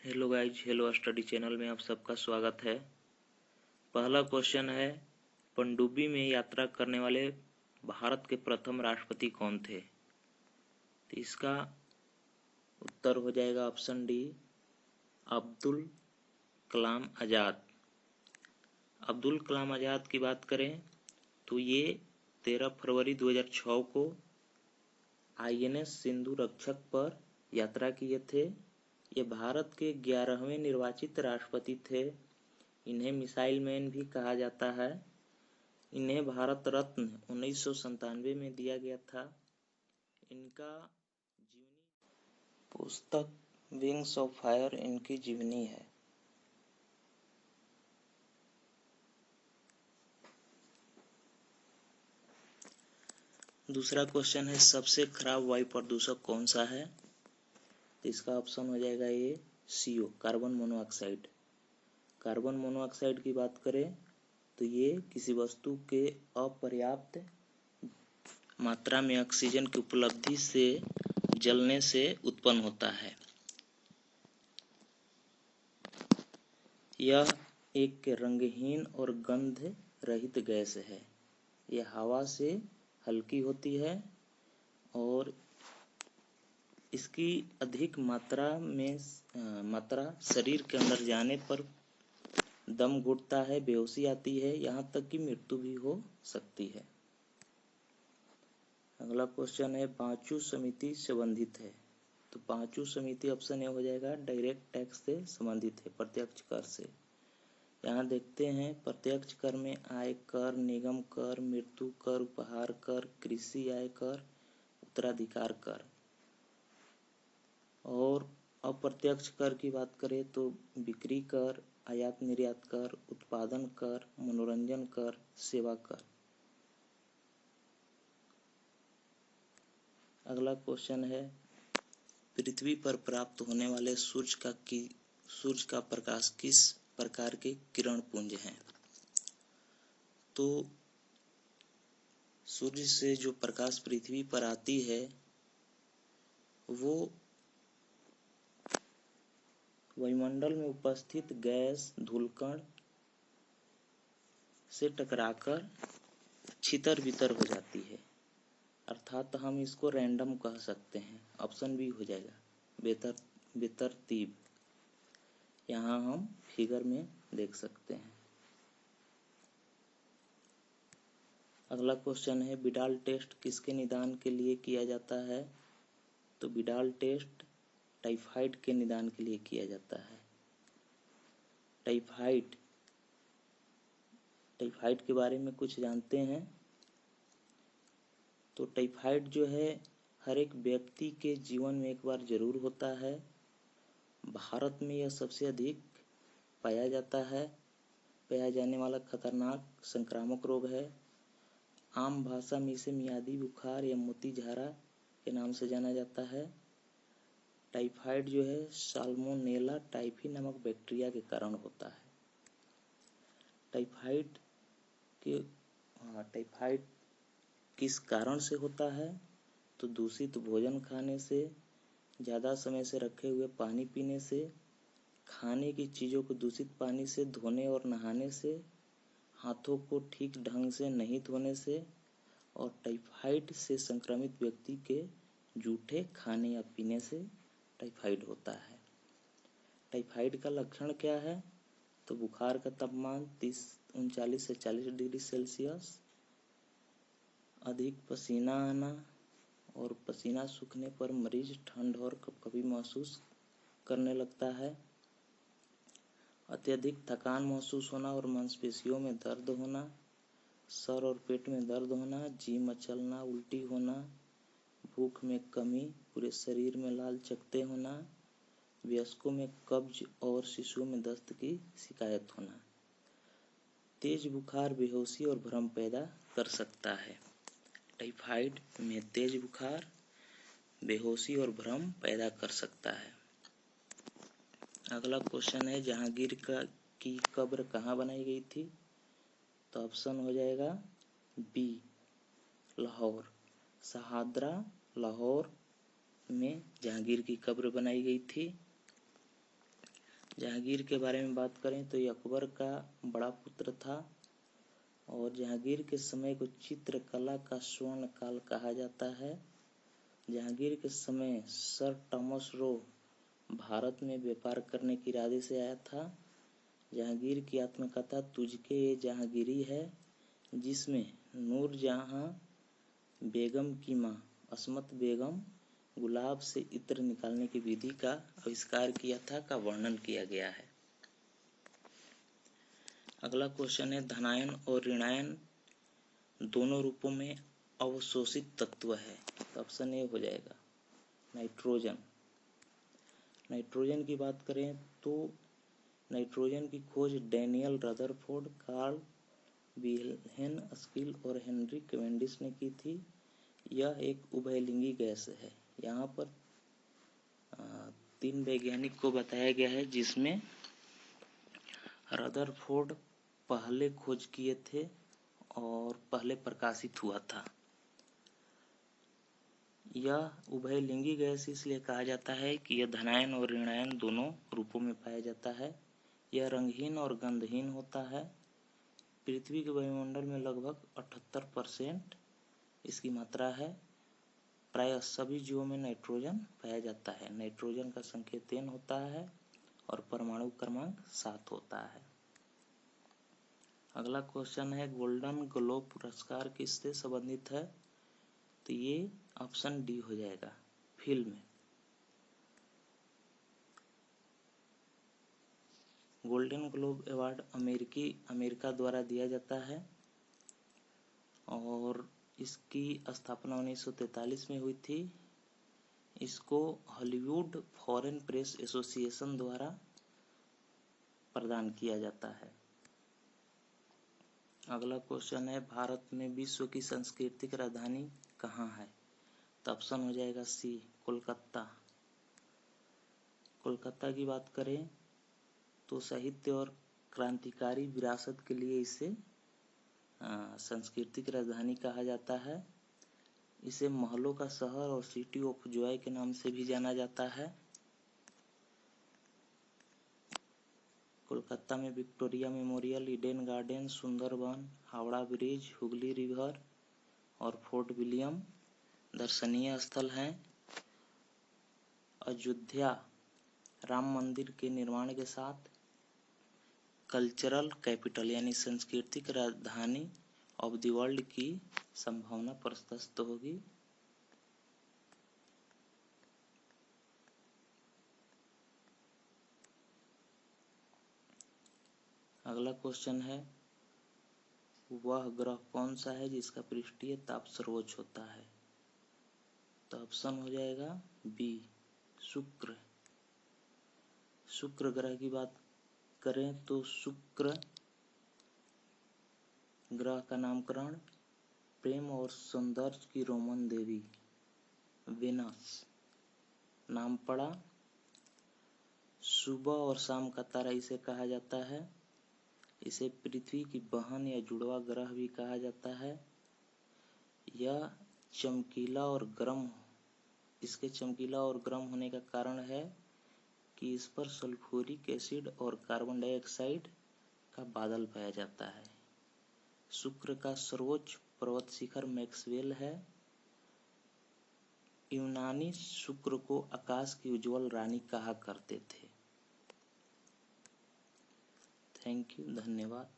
Hello guys, hello study channel में आप सबका स्वागत है। पहला क्वेश्चन है, पनडुब्बी में यात्रा करने वाले भारत के प्रथम राष्ट्रपति कौन थे? तो इसका उत्तर हो जाएगा ऑप्शन डी, अब्दुल कलाम आज़ाद। अब्दुल कलाम आज़ाद की बात करें तो ये 13 फरवरी 2006 को INS सिंधु रक्षक पर यात्रा किए थे। ये भारत के 11वें निर्वाचित राष्ट्रपति थे। इन्हें मिसाइल मैन भी कहा जाता है। इन्हें भारत रत्न 1997 में दिया गया था। इनका जीवनी पुस्तक विंग्स ऑफ फायर इनकी जीवनी है। दूसरा क्वेश्चन है, सबसे खराब वायु प्रदूषक कौन सा है? तो इसका ऑप्शन हो जाएगा ये CO, carbon monoxide. Carbon monoxide की बात करें तो ये किसी वस्तु के अपर्याप्त मात्रा में ऑक्सीजन की उपलब्धि से जलने से उत्पन्न होता है। यह एक रंगहीन और गंध रहित गैस है। यह हवा से हल्की होती है और इसकी अधिक मात्रा शरीर के अंदर जाने पर दम घुटता है, बेहोशी आती है, यहाँ तक कि मृत्यु भी हो सकती है। अगला क्वेश्चन है, पांचू समिति संबंधित है। तो पांचू समिति ऑप्शन ए हो जाएगा, डायरेक्ट टैक्स से संबंधित है, प्रत्यक्ष कर से। यहाँ देखते हैं प्रत्यक्ष कर में आय कर, निगम कर, मृत्यु कर, उपहार कर, कृषि आय कर, उत्तराधिकार कर। और अप्रत्यक्ष कर की बात करें तो बिक्री कर, आयात निर्यात कर, उत्पादन कर, मनोरंजन कर, सेवा कर। अगला क्वेश्चन है, पृथ्वी पर प्राप्त होने वाले सूर्य का प्रकाश किस प्रकार के किरण पुंज हैं? तो सूर्य से जो प्रकाश पृथ्वी पर आती है वो वायुमंडल में उपस्थित गैस धूलकण से टकराकर छितर बितर हो जाती है, अर्थात हम इसको रैंडम कह सकते हैं। ऑप्शन बी हो जाएगा, बेतरतीब। यहाँ हम फिगर में देख सकते हैं। अगला क्वेश्चन है, विडाल टेस्ट किसके निदान के लिए किया जाता है? तो विडाल टेस्ट टाइफाइड के निदान के लिए किया जाता है। टाइफाइड के बारे में कुछ जानते हैं तो टाइफाइड जो है हर एक व्यक्ति के जीवन में एक बार जरूर होता है। भारत में यह सबसे अधिक पाया जाने वाला खतरनाक संक्रामक रोग है। आम भाषा में इसे मियादी बुखार या मोतीझारा के नाम से जाना जाता है। टाइफाइड जो है साल्मोनेला टाइफी नामक बैक्टीरिया के कारण होता है। टाइफाइड किस कारण से होता है? तो दूषित भोजन खाने से, ज़्यादा समय से रखे हुए पानी पीने से, खाने की चीज़ों को दूषित पानी से धोने और नहाने से, हाथों को ठीक ढंग से नहीं धोने से, और टाइफाइड से संक्रमित व्यक्ति के जूठे खाने या पीने से टाइफाइड होता है। टाइफाइड का लक्षण क्या है? तो बुखार का तापमान 39 से 40 डिग्री सेल्सियस, अधिक पसीना आना और पसीना सूखने पर मरीज ठंड और कभी महसूस करने लगता है। अत्यधिक थकान महसूस होना और मांसपेशियों में दर्द होना, सर और पेट में दर्द होना, जी मचलना, उल्टी होना, भूख में कमी, पूरे शरीर में लाल चकत्ते होना, वयस्कों में कब्ज और शिशुओं में दस्त की शिकायत होना। तेज बुखार बेहोशी और भ्रम पैदा कर सकता है। टाइफाइड में तेज बुखार, बेहोशी और भ्रम पैदा कर सकता है। अगला क्वेश्चन है, जहांगीर की कब्र कहाँ बनाई गई थी? तो ऑप्शन हो जाएगा बी, लाहौर। शहादरा लाहौर में जहांगीर की कब्र बनाई गई थी। जहांगीर के बारे में बात करें तो ये अकबर का बड़ा पुत्र था और जहांगीर के समय को चित्रकला का स्वर्ण काल कहा जाता है। जहांगीर के समय सर टॉमस रो भारत में व्यापार करने के इरादे से आया था। जहांगीर की आत्मकथा तुझके ये जहांगीरी है, जिसमें नूरजहां बेगम की मां अस्मत बेगम गुलाब से इत्र निकालने की विधि का आविष्कार किया था का वर्णन किया गया है। अगला क्वेश्चन है, धनायन और ऋणायन दोनों रूपों में अवशोषित तत्व है। तो ऑप्शन ए हो जाएगा नाइट्रोजन। नाइट्रोजन की बात करें तो नाइट्रोजन की खोज Daniel Rutherford, Carl Wilhelm Scheele और हेनरी कैवेंडिश ने की थी। यह एक उभयलिंगी गैस है। यहाँ पर 3 वैज्ञानिक को बताया गया है, जिसमें रदरफोर्ड पहले खोज किए थे और पहले प्रकाशित हुआ था। यह उभयलिंगी गैस इसलिए कहा जाता है कि यह धनायन और ऋणायन दोनों रूपों में पाया जाता है। यह रंगहीन और गंधहीन होता है। पृथ्वी के वायुमंडल में लगभग 78% इसकी मात्रा है। प्राय सभी जीवों में नाइट्रोजन पाया जाता है। नाइट्रोजन का संकेत N होता है और परमाणु क्रमांक 7 होता है। अगला क्वेश्चन है, गोल्डन ग्लोब पुरस्कार किससे संबंधित है? तो ये ऑप्शन डी हो जाएगा, film. Golden globe award America द्वारा दिया जाता है और इसकी स्थापना 1943 में हुई थी। इसको हॉलीवुड फॉरेन प्रेस एसोसिएशन द्वारा प्रदान किया जाता है। अगला क्वेश्चन है, भारत में विश्व की सांस्कृतिक राजधानी कहाँ है? तो ऑप्शन हो जाएगा सी, कोलकाता। कोलकाता की बात करें तो साहित्य और क्रांतिकारी विरासत के लिए इसे सांस्कृतिक राजधानी कहा जाता है। इसे महलों का शहर और सिटी ऑफ जॉय के नाम से भी जाना जाता है। कोलकाता में Victoria memorial, Eden garden, Sundarban, Howrah bridge, Hooghly river और फोर्ट विलियम दर्शनीय स्थल हैं। अयोध्या राम मंदिर के निर्माण के साथ कल्चरल कैपिटल यानी सांस्कृतिक राजधानी ऑफ द वर्ल्ड की संभावना प्रशस्त होगी। अगला क्वेश्चन है, वह ग्रह कौन सा है जिसका पृष्ठीय ताप सर्वोच्च होता है? तो ऑप्शन हो जाएगा बी, शुक्र। शुक्र ग्रह की बात करें तो शुक्र ग्रह का नामकरण प्रेम और सौंदर्य की रोमन देवी वेनस नाम पड़ा। सुबह और शाम का तारा इसे कहा जाता है। इसे पृथ्वी की बहन या जुड़वा ग्रह भी कहा जाता है। यह चमकीला और गर्म, इसके चमकीला और गर्म होने का कारण है कि इस पर सल्फ्यूरिक एसिड और कार्बन डाइऑक्साइड का बादल पाया जाता है। शुक्र का सर्वोच्च पर्वत शिखर मैक्सवेल है। यूनानी शुक्र को आकाश की उज्जवल रानी कहा करते थे। थैंक यू, धन्यवाद।